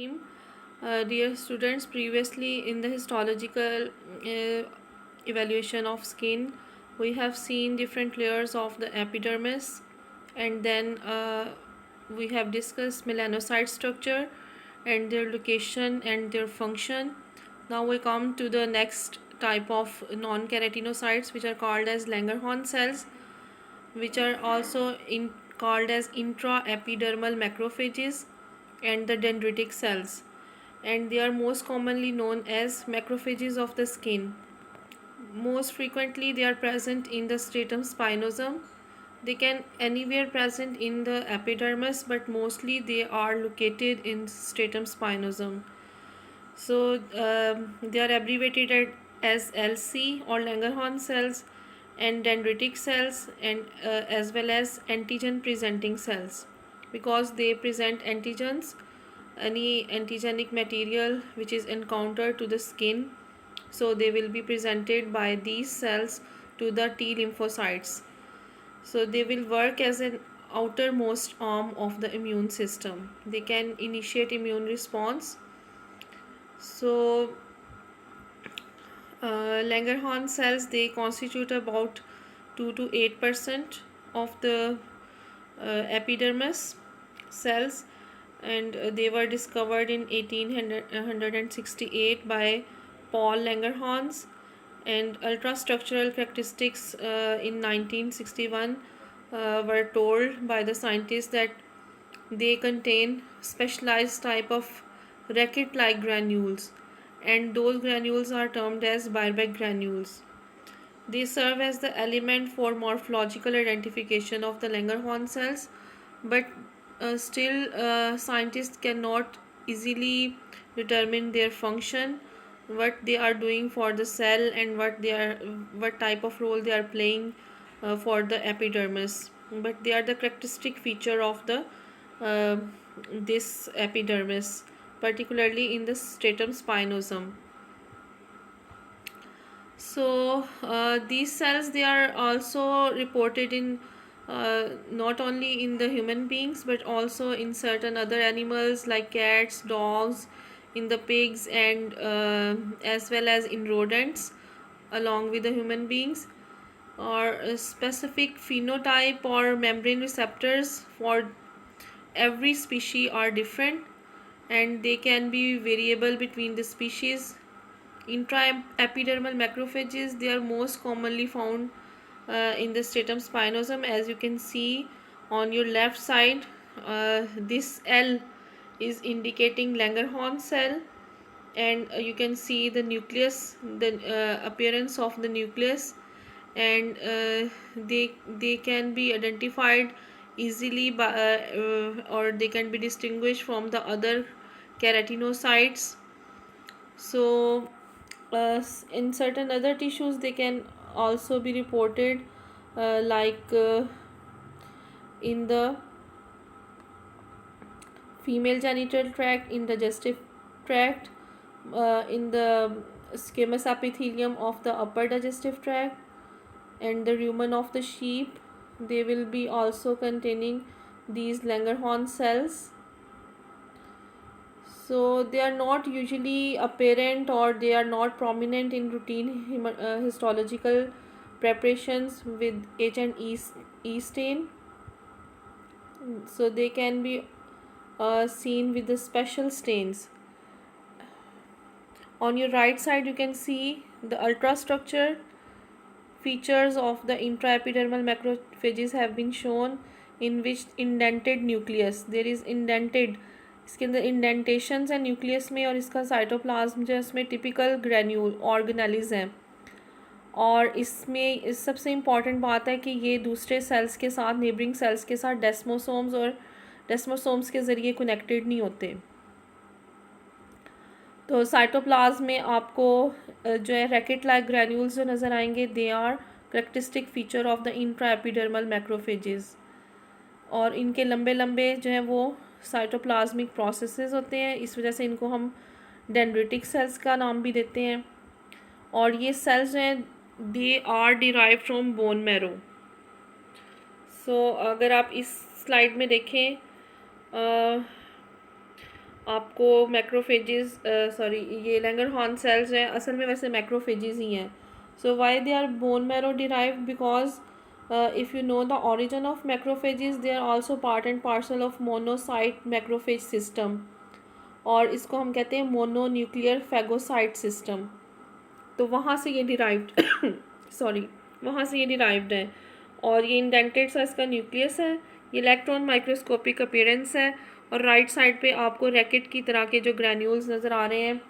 Rahim. Dear students, previously in the histological evaluation of skin, we have seen different layers of the epidermis, and then we have discussed melanocyte structure and their location and their function. Now we come to the next type of non-keratinocytes, which are called as Langerhans cells, which are also called as intraepidermal macrophages and the dendritic cells, and they are most commonly known as macrophages of the skin. Most frequently they are present in the stratum spinosum. They can anywhere present in the epidermis, but mostly they are located in stratum spinosum. So they are abbreviated as LC or Langerhans cells and dendritic cells, and as well as antigen presenting cells, because they present antigens, any antigenic material which is encountered to the skin, so they will be presented by these cells to the T lymphocytes. So they will work as an outermost arm of the immune system. They can initiate immune response. So Langerhans cells, they constitute about 2 to 8% of the epidermis cells, and they were discovered in 1868 by Paul Langerhans, and ultrastructural characteristics in 1961 were told by the scientists that they contain specialized type of racket-like granules, and those granules are termed as Birbeck granules. They serve as the element for morphological identification of the Langerhans cells, but still scientists cannot easily determine their function, what they are doing for the cell, and what type of role they are playing for the epidermis. But they are the characteristic feature of the uh, this epidermis, particularly in the stratum spinosum. So these cells, they are also reported in not only in the human beings but also in certain other animals like cats, dogs, in the pigs, and as well as in rodents along with the human beings. Or a specific phenotype or membrane receptors for every species are different, and they can be variable between the species. Intraepidermal macrophages, they are most commonly found in the stratum spinosum, as you can see on your left side. This L is indicating Langerhans cell, and you can see the nucleus, the appearance of the nucleus, and they can be identified easily by or they can be distinguished from the other keratinocytes. So in certain other tissues they can also be reported, like in the female genital tract, in digestive tract, in the squamous epithelium of the upper digestive tract, and the rumen of the sheep. They will be also containing these Langerhans cells. So they are not usually apparent, or they are not prominent in routine histological preparations with H&E stain. So they can be seen with the special stains. On your right side you can see the ultrastructure features of the intraepidermal macrophages have been shown, in which indented nucleus, there is indented, इसके अंदर indentations हैं nucleus में, और इसका cytoplasm जो है उसमें typical granule organelles हैं. और इसमें इस सबसे इम्पॉर्टेंट बात है कि ये दूसरे सेल्स के साथ, नेबरिंग सेल्स के साथ डेस्मोसोम्स और डेस्मोसोम्स के ज़रिए कनेक्टेड नहीं होते. तो साइटोप्लाज्म में आपको जो है रैकेट लाइक ग्रैन्यूल्स जो नज़र आएंगे, they are characteristic feature of the intraepidermal macrophages, और इनके लंबे लंबे जो हैं वो साइटोप्लाज्मिक प्रोसेसेस होते हैं. इस वजह से इनको हम डेंड्रिटिक सेल्स का नाम भी देते हैं. और ये सेल्स जो हैं they are derive from bone marrow. So अगर आप इस स्लाइड में देखें, आपको मैक्रोफेजेस सॉरी ये लैंगरहॉर्न सेल्स हैं, असल में वैसे मैक्रोफेजेस ही हैं. So why they are bone marrow derived, because if you know the origin of macrophages, they are also part and parcel of monocyte macrophage system, और इसको हम कहते हैं मोनोन्यूक्लियर फैगोसाइट सिस्टम. तो वहाँ से ये डिराइव्ड सॉरी वहाँ से ये डिराइव्ड है. और ये इंडेंटेड सा इसका न्यूक्लियस है. ये इलेक्ट्रॉन माइक्रोस्कोपिक अपीयरेंस है. और राइट साइड पे आपको रैकेट की तरह के जो ग्रैन्यूल्स नज़र आ रहे हैं,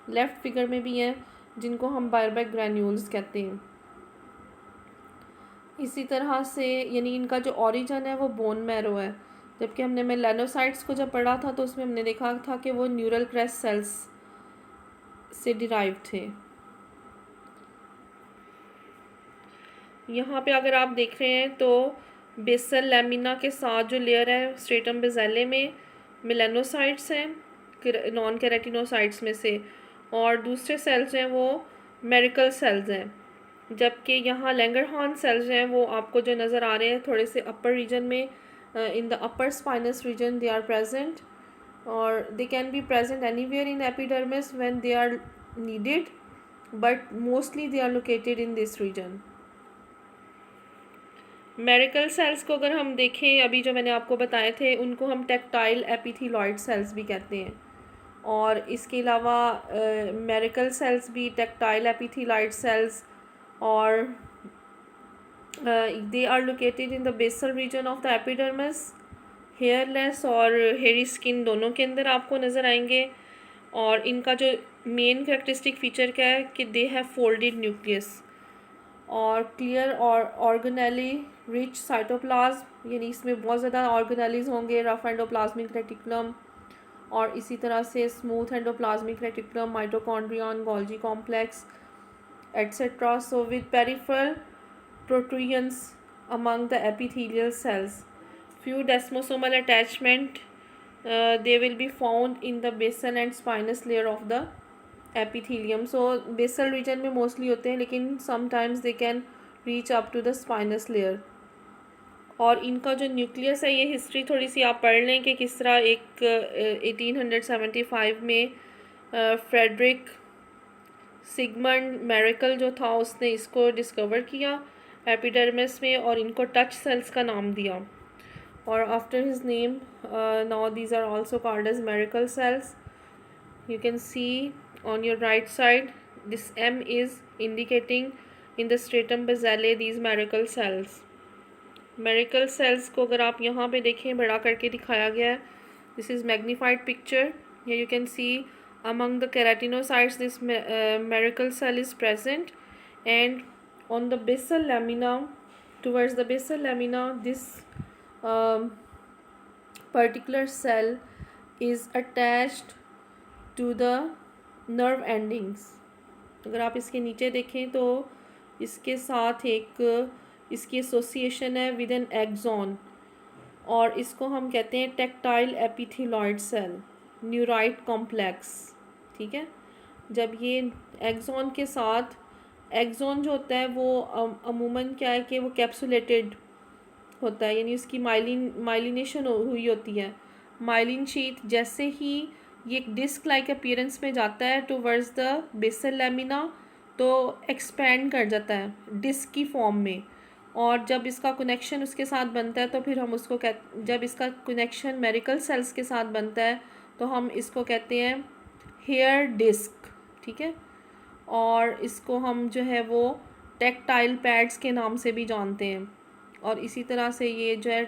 लेफ़्ट फिगर में भी हैं, जिनको हम बायरबैक ग्रैन्यूल्स कहते हैं. इसी तरह से यानी इनका जो ओरिजिन है वो बोन मैरो है. जबकि हमने मेलानोसाइट्स को जब पढ़ा था तो उसमें हमने देखा था कि वो न्यूरल क्रेस्ट सेल्स से डिराइव थे. यहाँ पे अगर आप देख रहे हैं तो बेसल लैमिना के साथ जो लेयर है स्ट्रेटम बेज़ेले में मेलानोसाइट्स हैं नॉन केराटिनोसाइट्स में से, और दूसरे सेल्स हैं वो मेरिकल सेल्स हैं. जबकि यहाँ लैंगरहॉर्न सेल्स हैं वो आपको जो नज़र आ रहे हैं थोड़े से अपर रीजन में, in the upper spinous region they are present, और they can be present anywhere in epidermis when they are needed, but mostly they are located in this region. Merkel cells को अगर हम देखें, अभी जो मैंने आपको बताए थे, उनको हम टेक्टाइल एपिथेलॉइड सेल्स भी कहते हैं. और इसके अलावा मेरिकल सेल्स भी टेक्टाइल एपिथेलॉइड सेल्स, और they are located in the basal region of the epidermis. Hairless और हेयरी स्किन दोनों के अंदर आपको नज़र आएंगे. और इनका जो मेन कैरेक्टरिस्टिक फीचर क्या है कि दे हैव फोल्डेड न्यूक्लियस और क्लियर और ऑर्गेनेली रिच साइटोप्लाज्म, यानी इसमें बहुत ज़्यादा ऑर्गेनेलीज होंगे, रफ एंडोप्लाज्मिक रेटिकुलम, और इसी तरह से smooth endoplasmic reticulum, mitochondrion, Golgi complex, etcetera. So with peripheral protrusions among the epithelial cells. Few desmosomal attachment they will be found in the basal and spinous layer of the epithelium. So basal region में mostly होते हैं, लेकिन sometimes they can reach up to the spinous layer. और इनका जो nucleus है, ये history थोड़ी सी आप पढ़ लें कि किस तरह एक 1875 में फ्रेडरिक सिगमंड मेरिकल जो था उसने इसको डिस्कवर किया एपिडर्मिस में, और इनको टच सेल्स का नाम दिया. और after his name now these are also called as Merkel cells. You can see on your right side this M is indicating in the stratum basale these Merkel cells. Merkel cells को अगर आप यहाँ पे देखें, बड़ा करके दिखाया गया है. This is magnified picture. here you can see among the keratinocytes this merical cell is present, and on the basal lamina, towards the basal lamina, this particular cell is attached to the nerve endings. अगर आप इसके नीचे देखें तो इसके साथ एक इसकी एसोसिएशन है विद एन एक्सॉन, और इसको हम कहते हैं टेक्टाइल एपिथेलॉइड सेल, न्यूराइट कॉम्प्लेक्स. ठीक है. जब ये एक्सॉन के साथ, एक्सॉन जो होता है वो अमूमन क्या है कि वो कैप्सुलेटेड होता है, यानी उसकी माइलिनेशन हुई होती है. माइलिन शीथ जैसे ही ये एक डिस्क लाइक अपीयरेंस में जाता है टुवर्ड्स द बेसल लैमिना, तो एक्सपैंड कर जाता है डिस्क की फॉर्म में. और जब इसका कनेक्शन उसके साथ बनता है तो फिर हम उसको जब इसका कनेक्शन मेरिकल सेल्स के साथ बनता है तो हम इसको कहते हैं हेयर डिस्क. ठीक है. और इसको हम जो है वो टेक्टाइल पैड्स के नाम से भी जानते हैं. और इसी तरह से ये जो है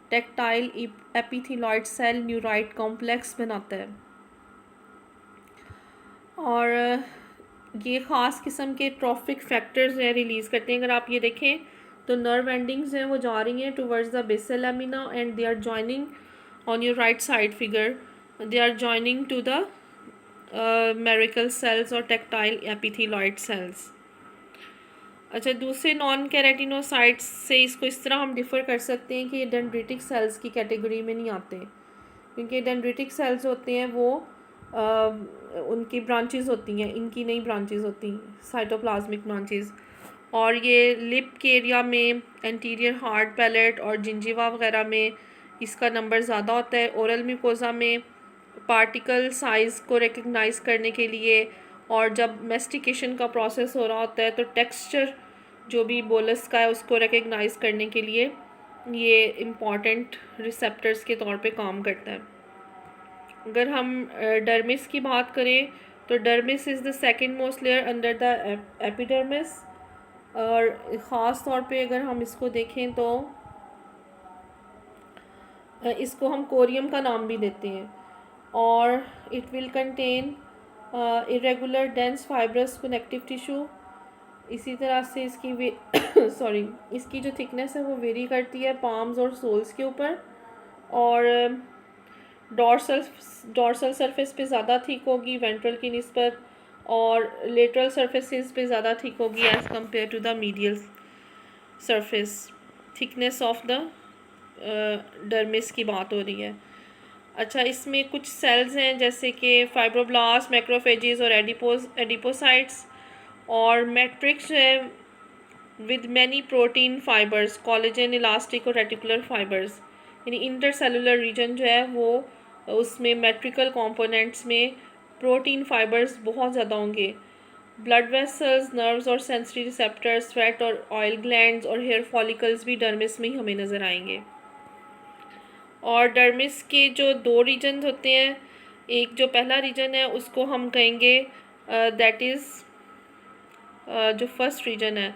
टेक्टाइल एपिथेलॉइड सेल न्यूराइट कॉम्प्लेक्स बनाता है. और ये ख़ास किस्म के ट्रॉफिक फैक्टर्स हैं रिलीज़ करते हैं. अगर आप ये देखें तो नर्व एंडिंग्स हैं वो जा रही हैं towards the basal lamina, and they are joining on your right side figure, they are joining to the Merkel cells और टेक्टाइल एपिथेलॉइड सेल्स. अच्छा, दूसरे नॉन केराटिनोसाइट्स से इसको इस तरह हम डिफ़र कर सकते हैं कि ये डेंड्रिटिक सेल्स की कैटेगरी में नहीं आते, क्योंकि डेंड्रिटिक सेल्स होते हैं वो उनकी ब्रांचेस होती हैं, इनकी नई ब्रांचेस होती हैं, साइटोप्लाज्मिक ब्रांचेस. और ये लिप के एरिया में, एंटीरियर हार्ड पैलेट और जिंजिवा वगैरह में इसका नंबर ज़्यादा होता है. ओरल म्यूकोज़ा में पार्टिकल साइज़ को रिकग्नाइज करने के लिए, और जब मेस्टिकेशन का प्रोसेस हो रहा होता है तो टेक्सचर जो भी बोलस का है उसको रिकग्नाइज करने के लिए ये इम्पॉर्टेंट रिसेप्टर्स के तौर पे काम करता है। अगर हम डर्मिस की बात करें तो dermis is the second most layer under the epidermis, और ख़ास तौर पे अगर हम इसको देखें तो इसको हम कोरियम का नाम भी देते हैं। और it will contain irregular dense fibrous connective tissue. इसी तरह से इसकी सॉरी इसकी जो थिकनेस है वो वेरी करती है पाम्स और सोल्स के ऊपर, और डॉर्सल सरफेस पे ज़्यादा थिक होगी वेंट्रल की निस्बत, और लेटरल सरफेसेस पे ज़्यादा थिक होगी as compare to the medial surface. Thickness of the dermis की बात हो रही है। अच्छा, इसमें कुछ सेल्स हैं जैसे कि फाइब्रोब्लास्ट, मैक्रोफेजेस और एडिपोसाइट्स, और मैट्रिक्स है with many protein fibres, collagen, elastic और रेटिकुलर फाइबर्स। यानी इंटरसेलुलर रीजन जो है वो उसमें मैट्रिकल कंपोनेंट्स में प्रोटीन फाइबर्स बहुत ज़्यादा होंगे। ब्लड वेसल्स, नर्व्स और सेंसरी रिसेप्टर्स, फैट और ऑयल ग्लैंड्स और हेयर फॉलिकल्स भी डर्मिस में ही हमें नज़र आएंगे। और डर्मिस के जो दो रीजन होते हैं, एक जो पहला रीजन है उसको हम कहेंगे दैट इज़ जो फर्स्ट रीजन है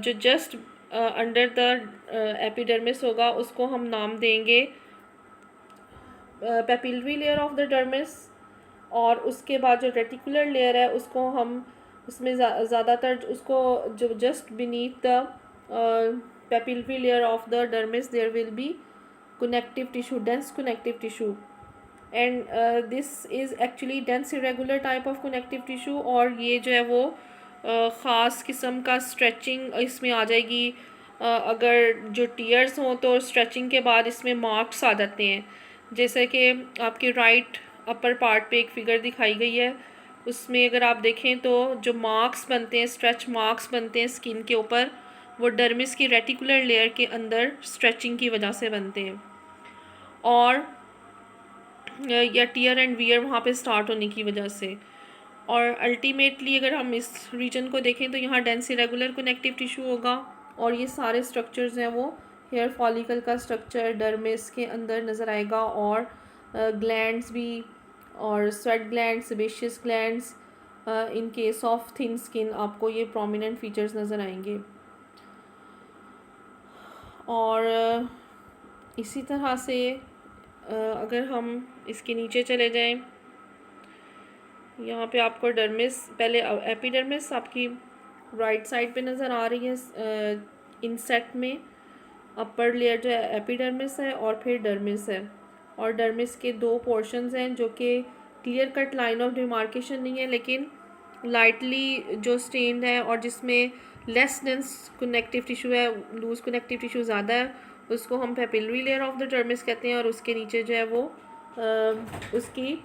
जो जस्ट अंडर द एपिडर्मिस होगा उसको हम नाम देंगे papillary layer of the dermis. और उसके बाद जो रेटिकुलर लेयर है उसको हम उसमें ज़्यादातर उसको जो just beneath the papillary layer of the dermis there will be connective tissue, dense connective tissue, and this is actually dense irregular type of connective tissue। और ये जो है वो ख़ास किस्म का स्ट्रेचिंग इसमें आ जाएगी। अगर जो टीयर्स हों तो स्ट्रेचिंग के बाद इसमें मार्क्स आ जाते हैं, जैसे कि आपके राइट अपर पार्ट पे एक फिगर दिखाई गई है, उसमें अगर आप देखें तो जो मार्क्स बनते हैं, स्ट्रेच मार्क्स बनते हैं स्किन के ऊपर, वो डर्मिस की रेटिकुलर लेयर के अंदर स्ट्रेचिंग की वजह से बनते हैं, और या टीयर एंड वियर वहाँ पे स्टार्ट होने की वजह से। और अल्टीमेटली अगर हम इस रीजन को देखें तो यहाँ डेंस इरेगुलर कनेक्टिव टिश्यू होगा, और ये सारे स्ट्रक्चर्स हैं वो हेयर फॉलिकल का स्ट्रक्चर डर्मिस के अंदर नज़र आएगा, और ग्लैंड्स भी, और sweat gland, sebaceous glands. In case of thin skin आपको ये प्रोमिनेंट फीचर्स नज़र आएंगे। और इसी तरह से अगर हम इसके नीचे चले जाएं, यहाँ पे आपको डर्मिस, पहले एपिडर्मिस आपकी राइट साइड पे नज़र आ रही है इंसेट में। अपर लेयर जो है एपिडर्मिस है और फिर डर्मिस है, और डर्मिस के दो पोर्शंस हैं जो कि clear cut line of demarcation नहीं है, लेकिन लाइटली जो स्टेन्ड है और जिसमें लेस डेंस कनेक्टिव टिश्यू है, लूज कनेक्टिव टिश्यू ज़्यादा है, उसको हम papillary layer of the dermis कहते हैं। और उसके नीचे जो है वो उसकी